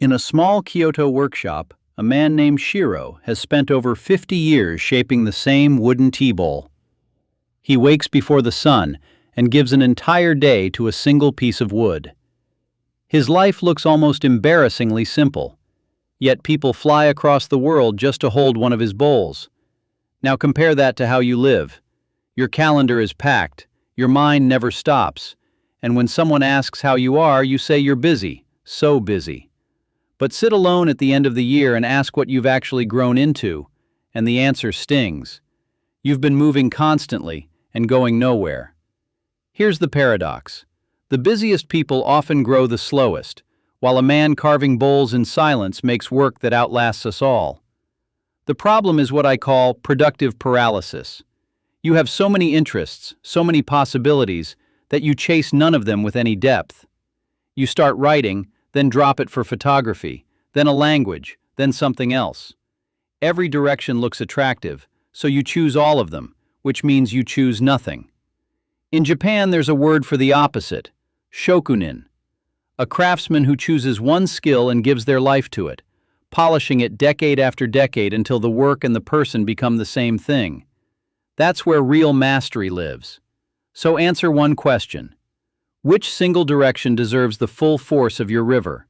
In a small Kyoto workshop, a man named Shiro has spent over 50 years shaping the same wooden tea bowl. He wakes before the sun and gives an entire day to a single piece of wood. His life looks almost embarrassingly simple, yet people fly across the world just to hold one of his bowls. Now compare that to how you live. Your calendar is packed, your mind never stops, and when someone asks how you are, you say you're busy, so busy. But sit alone at the end of the year and ask what you've actually grown into, and the answer stings. You've been moving constantly and going nowhere. Here's the paradox. The busiest people often grow the slowest, while a man carving bowls in silence makes work that outlasts us all. The problem is what I call productive paralysis. You have so many interests, so many possibilities, that you chase none of them with any depth. You start writing, then drop it for photography, then a language, then something else. Every direction looks attractive, so you choose all of them, which means you choose nothing. In Japan, there's a word for the opposite, Shokunin, a craftsman who chooses one skill and gives their life to it, polishing it decade after decade until the work and the person become the same thing. That's where real mastery lives. So answer one question. Which single direction deserves the full force of your river?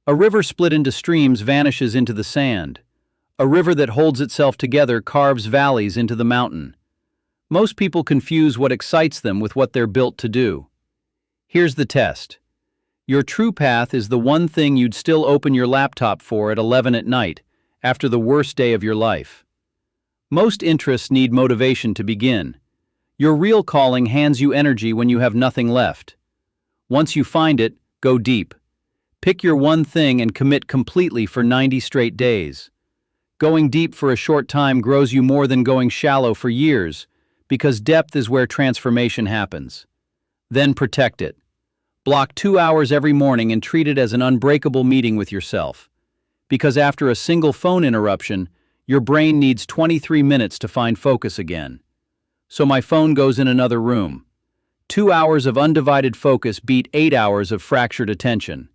A river split into streams vanishes into the sand. A river that holds itself together carves valleys into the mountain. Most people confuse what excites them with what they're built to do. Here's the test. Your true path is the one thing you'd still open your laptop for at 11 at night, after the worst day of your life. Most interests need motivation to begin. Your real calling hands you energy when you have nothing left. Once you find it, go deep. Pick your one thing and commit completely for 90 straight days. Going deep for a short time grows you more than going shallow for years, because depth is where transformation happens. Then protect it. Block 2 hours every morning and treat it as an unbreakable meeting with yourself. Because after a single phone interruption, your brain needs 23 minutes to find focus again. So my phone goes in another room. 2 hours of undivided focus beat 8 hours of fractured attention.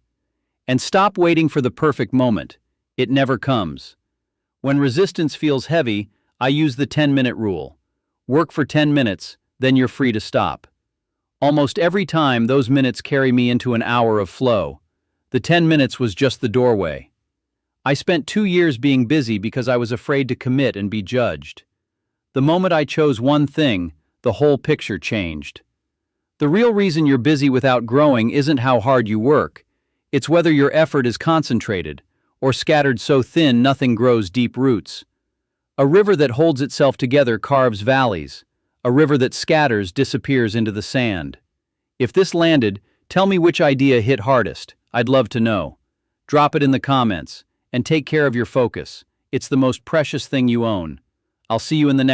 And stop waiting for the perfect moment. It never comes. When resistance feels heavy, I use the 10-minute rule. Work for 10 minutes, then you're free to stop. Almost every time, those minutes carry me into an hour of flow. The 10 minutes was just the doorway. I spent 2 years being busy because I was afraid to commit and be judged. The moment I chose one thing, the whole picture changed. The real reason you're busy without growing isn't how hard you work. It's whether your effort is concentrated, or scattered so thin nothing grows deep roots. A river that holds itself together carves valleys. A river that scatters disappears into the sand. If this landed, tell me which idea hit hardest. I'd love to know. Drop it in the comments, and take care of your focus. It's the most precious thing you own. I'll see you in the next